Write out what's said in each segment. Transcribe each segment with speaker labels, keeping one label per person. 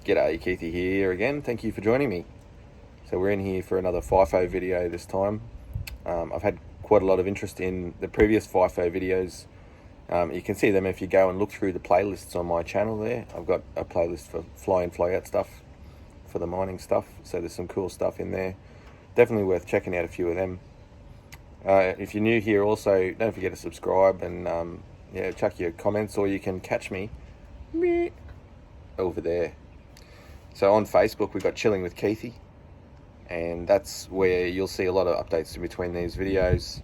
Speaker 1: G'day, Keithy here again. Thank you for joining me. So we're in here for another FIFO video this time. I've had quite a lot of interest in the previous FIFO videos. You can see them if you go and look through the playlists on my channel there. I've got a playlist for fly in, fly out stuff, for the mining stuff. So there's some cool stuff in there. Definitely worth checking out a few of them. If you're new here also, don't forget to subscribe and chuck your comments, or you can catch me over there. So on Facebook, we've got Chilling with Keithy, and that's where you'll see a lot of updates in between these videos.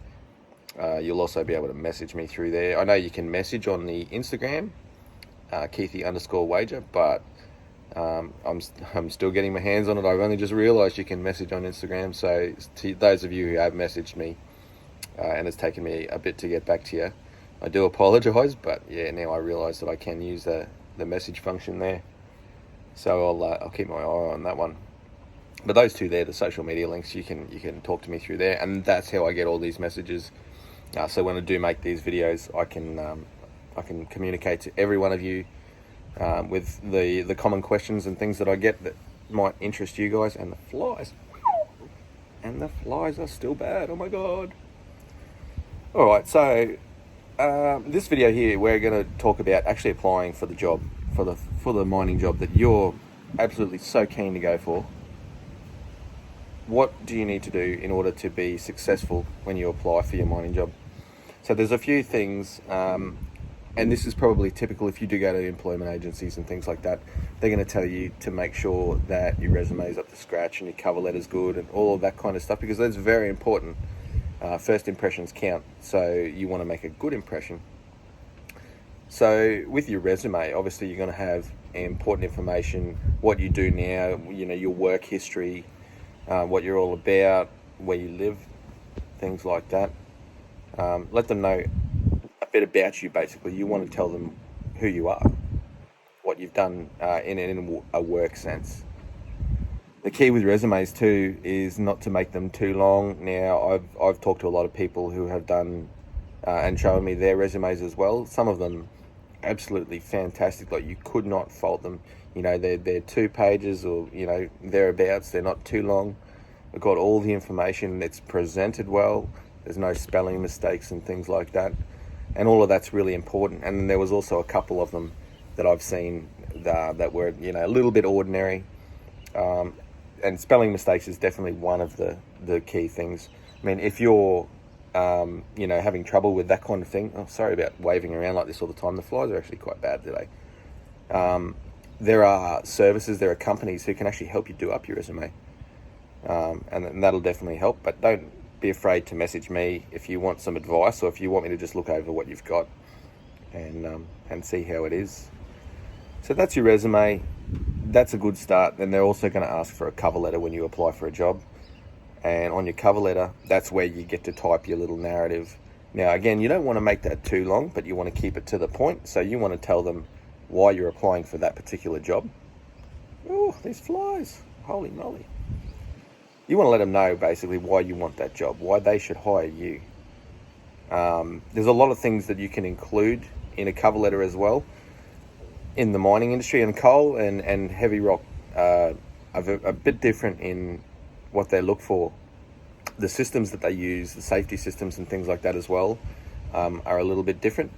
Speaker 1: You'll also be able to message me through there. I know you can message on the Instagram, Keithy_wager, but I'm still getting my hands on it. I've only just realised you can message on Instagram. So to those of you who have messaged me, and it's taken me a bit to get back to you, I do apologise, but yeah, now I realise that I can use the message function there. So I'll keep my eye on that one. But those two there, the social media links, you can talk to me through there, and that's how I get all these messages. So when I do make these videos, I can communicate to every one of you with the common questions and things that I get that might interest you guys. And the flies are still bad. Oh my god! All right, so this video here, we're going to talk about actually applying for the job, for the mining job that you're absolutely so keen to go for. What do you need to do in order to be successful when you apply for your mining job? So there's a few things, and this is probably typical if you do go to employment agencies and things like that. They're going to tell you to make sure that your resume is up to scratch and your cover letter's good and all of that kind of stuff, because that's very important. First impressions count, so you want to make a good impression. So with your resume, obviously you're going to have important information, what you do now, your work history, what you're all about, where you live, things like that. Let them know a bit about you, basically. You want to tell them who you are, what you've done in a work sense. The key with resumes too is not to make them too long. Now, I've talked to a lot of people who have done and shown me their resumes as well. Some of them absolutely fantastic, like you could not fault them. They're 2 pages or thereabouts. They're not too long. We've got all the information. It's presented well. There's no spelling mistakes and things like that, and all of that's really important. And there was also a couple of them that I've seen that were a little bit ordinary. And spelling mistakes is definitely one of the key things. I mean, if you're having trouble with that kind of thing, sorry about waving around like this all the time. The flies are actually quite bad today. There are services, there are companies who can actually help you do up your resume, and that'll definitely help. But don't be afraid to message me if you want some advice, or if you want me to just look over what you've got and see how it is. So that's your resume. That's a good start. Then they're also going to ask for a cover letter when you apply for a job. And on your cover letter, that's where you get to type your little narrative. Now, again, you don't want to make that too long, but you want to keep it to the point. So you want to tell them why you're applying for that particular job. Oh, these flies. Holy moly. You want to let them know, basically, why you want that job, why they should hire you. There's a lot of things that you can include in a cover letter as well. In the mining industry, and coal and heavy rock are a bit different in what they look for. The systems that they use, the safety systems and things like that as well, are a little bit different.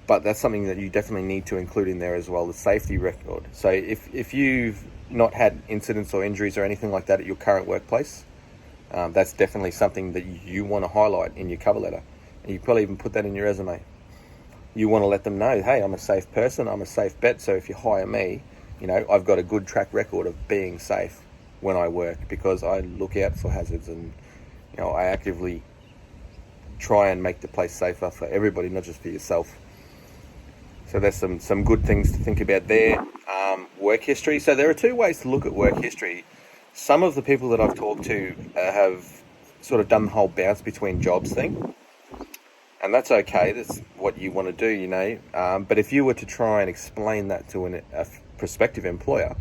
Speaker 1: But that's something that you definitely need to include in there as well, the safety record. So if you've not had incidents or injuries or anything like that at your current workplace, that's definitely something that you want to highlight in your cover letter. And you probably even put that in your resume. You want to let them know, hey, I'm a safe person, I'm a safe bet, so if you hire me, I've got a good track record of being safe when I work, because I look out for hazards and, I actively try and make the place safer for everybody, not just for yourself. So there's some good things to think about there. Work history. So there are 2 ways to look at work history. Some of the people that I've talked to have sort of done the whole bounce between jobs thing. And that's okay, that's what you want to do, But if you were to try and explain that to a prospective employer,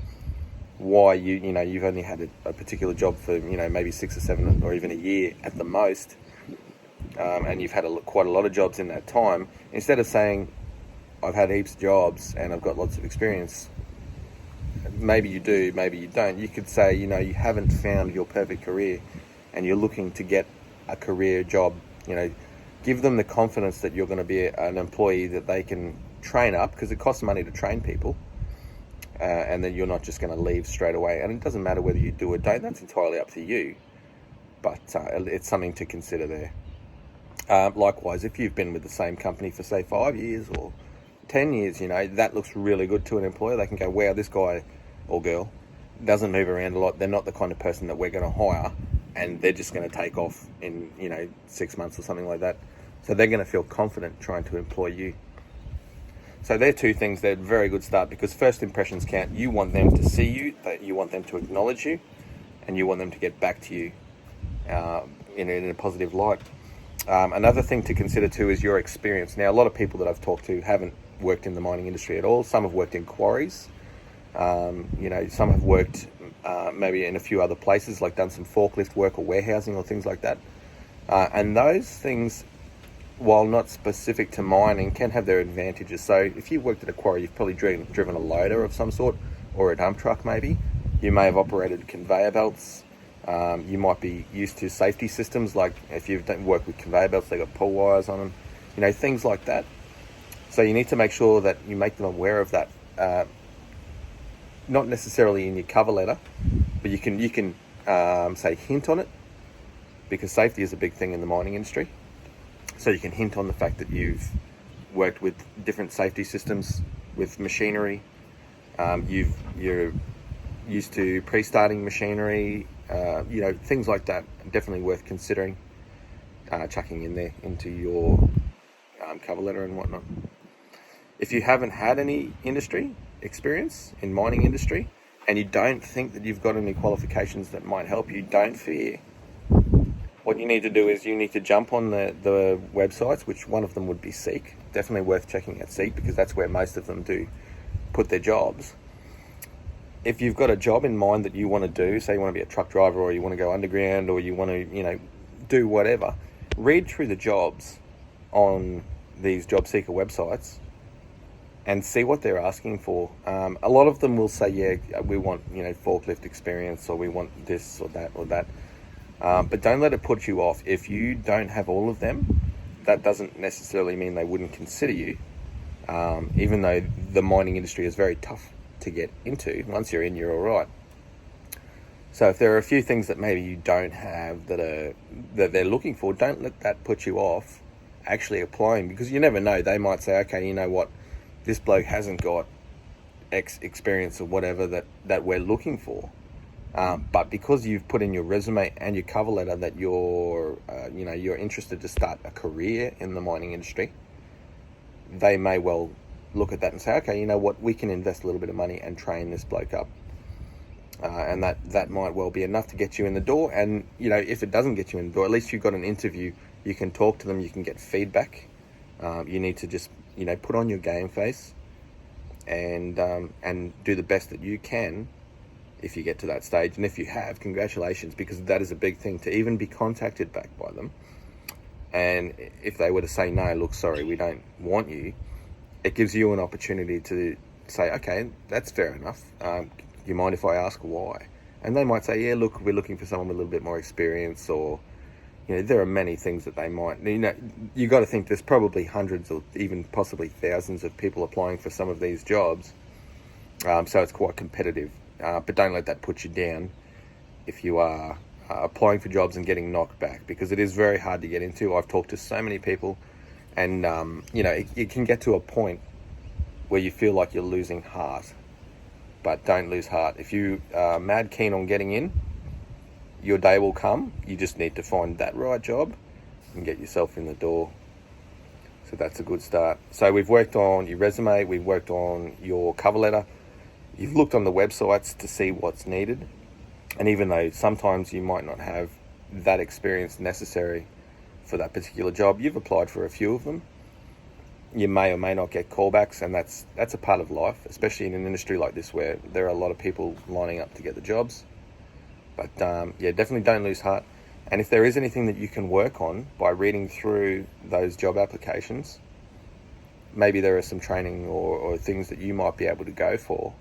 Speaker 1: why you've only had a particular job for, maybe 6 or 7 or even a year at the most, and you've had quite a lot of jobs in that time, instead of saying, I've had heaps of jobs and I've got lots of experience, maybe you do, maybe you don't. You could say, you haven't found your perfect career and you're looking to get a career job. Give them the confidence that you're going to be an employee that they can train up, because it costs money to train people, and then you're not just going to leave straight away. And it doesn't matter whether you do or don't, that's entirely up to you, but it's something to consider there. Likewise, if you've been with the same company for, say, 5 years or 10 years, that looks really good to an employer. They can go, wow, this guy or girl doesn't move around a lot. They're not the kind of person that we're going to hire, and they're just going to take off in 6 months or something like that. So they're going to feel confident trying to employ you. So they're two things. They're a very good start, because first impressions count. You want them to see you, you want them to acknowledge you, and you want them to get back to you in a positive light. Another thing to consider too is your experience. Now, a lot of people that I've talked to haven't worked in the mining industry at all. Some have worked in quarries. Some have worked maybe in a few other places, like done some forklift work or warehousing or things like that. And those things, while not specific to mining, can have their advantages. So if you've worked at a quarry, you've probably driven a loader of some sort, or a dump truck maybe. You may have operated conveyor belts. You might be used to safety systems, like if you've done work with conveyor belts, they've got pull wires on them, things like that. So you need to make sure that you make them aware of that. Not necessarily in your cover letter, but you can say hint on it, because safety is a big thing in the mining industry. So you can hint on the fact that you've worked with different safety systems, with machinery. You're used to pre-starting machinery, things like that. Definitely worth considering chucking in there into your cover letter and whatnot. If you haven't had any industry experience in mining industry, and you don't think that you've got any qualifications that might help you, don't fear. What you need to do is you need to jump on the websites, which one of them would be Seek. Definitely worth checking out Seek, because that's where most of them do put their jobs. If you've got a job in mind that you want to do, say you want to be a truck driver, or you want to go underground, or you want to, do whatever, read through the jobs on these job seeker websites and see what they're asking for. A lot of them will say, yeah, we want, forklift experience, or we want this or that or that. But don't let it put you off. If you don't have all of them, that doesn't necessarily mean they wouldn't consider you, even though the mining industry is very tough to get into. Once you're in, you're all right. So if there are a few things that maybe you don't have that they're looking for, don't let that put you off actually applying, because you never know. They might say, okay, you know what, this bloke hasn't got X experience or whatever that we're looking for. But because you've put in your resume and your cover letter that you're interested to start a career in the mining industry, they may well look at that and say, okay, you know what, we can invest a little bit of money and train this bloke up. And that might well be enough to get you in the door. And, if it doesn't get you in the door, at least you've got an interview. You can talk to them, you can get feedback. You need to just, put on your game face and do the best that you can if you get to that stage. And if you have, congratulations, because that is a big thing, to even be contacted back by them. And if they were to say, no, look, sorry, we don't want you, it gives you an opportunity to say, okay, that's fair enough. Do you mind if I ask why? And they might say, yeah, look, we're looking for someone with a little bit more experience, or, there are many things that they might, you got to think there's probably hundreds or even possibly thousands of people applying for some of these jobs. So it's quite competitive. But don't let that put you down if you are applying for jobs and getting knocked back, because it is very hard to get into. I've talked to so many people, and it can get to a point where you feel like you're losing heart. But don't lose heart. If you are mad keen on getting in, your day will come. You just need to find that right job and get yourself in the door. So that's a good start. So we've worked on your resume, we've worked on your cover letter. You've looked on the websites to see what's needed. And even though sometimes you might not have that experience necessary for that particular job, you've applied for a few of them. You may or may not get callbacks, and that's a part of life, especially in an industry like this where there are a lot of people lining up to get the jobs. But definitely don't lose heart. And if there is anything that you can work on by reading through those job applications, maybe there are some training or things that you might be able to go for.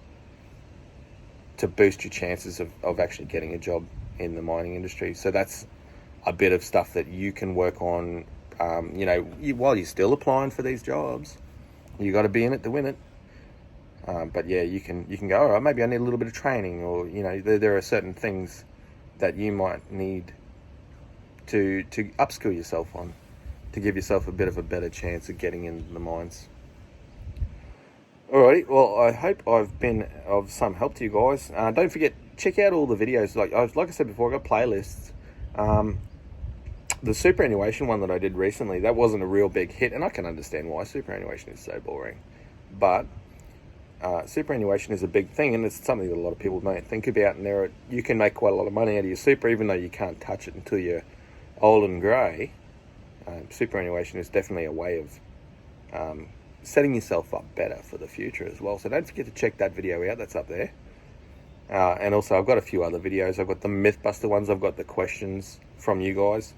Speaker 1: to boost your chances of actually getting a job in the mining industry. So that's a bit of stuff that you can work on, while you're still applying for these jobs. You got to be in it to win it. But yeah, you can go, all right, maybe I need a little bit of training, or there are certain things that you might need to upskill yourself on, to give yourself a bit of a better chance of getting into the mines. Alrighty, well, I hope I've been of some help to you guys. Don't forget, check out all the videos. Like I said before, I've got playlists. The superannuation one that I did recently, that wasn't a real big hit, and I can understand why. Superannuation is so boring. But superannuation is a big thing, and it's something that a lot of people don't think about. And you can make quite a lot of money out of your super, even though you can't touch it until you're old and grey. Superannuation is definitely a way of setting yourself up better for the future as well. So don't forget to check that video out. That's up there. And also, I've got a few other videos. I've got the Mythbuster ones. I've got the questions from you guys.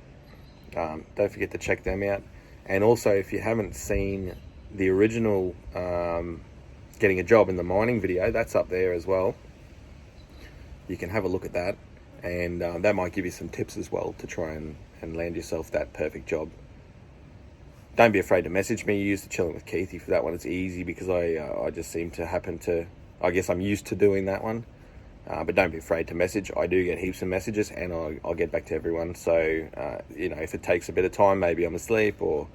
Speaker 1: Don't forget to check them out. And also, if you haven't seen the original getting a job in the mining video, that's up there as well. You can have a look at that, and that might give you some tips as well to try and land yourself that perfect job. Don't be afraid to message me. Use the Chilling with Keithy for that one. It's easy because I just seem to happen to, I guess I'm used to doing that one. But don't be afraid to message. I do get heaps of messages, and I'll get back to everyone. So, if it takes a bit of time, maybe I'm asleep, or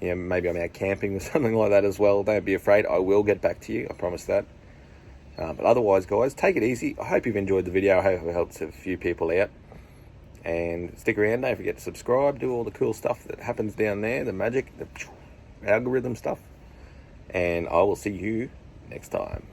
Speaker 1: maybe I'm out camping or something like that as well, don't be afraid. I will get back to you. I promise that. But otherwise, guys, take it easy. I hope you've enjoyed the video. I hope it helps a few people out. And stick around. Don't forget to subscribe. Do all the cool stuff that happens down there. The magic, the algorithm stuff. And I will see you next time.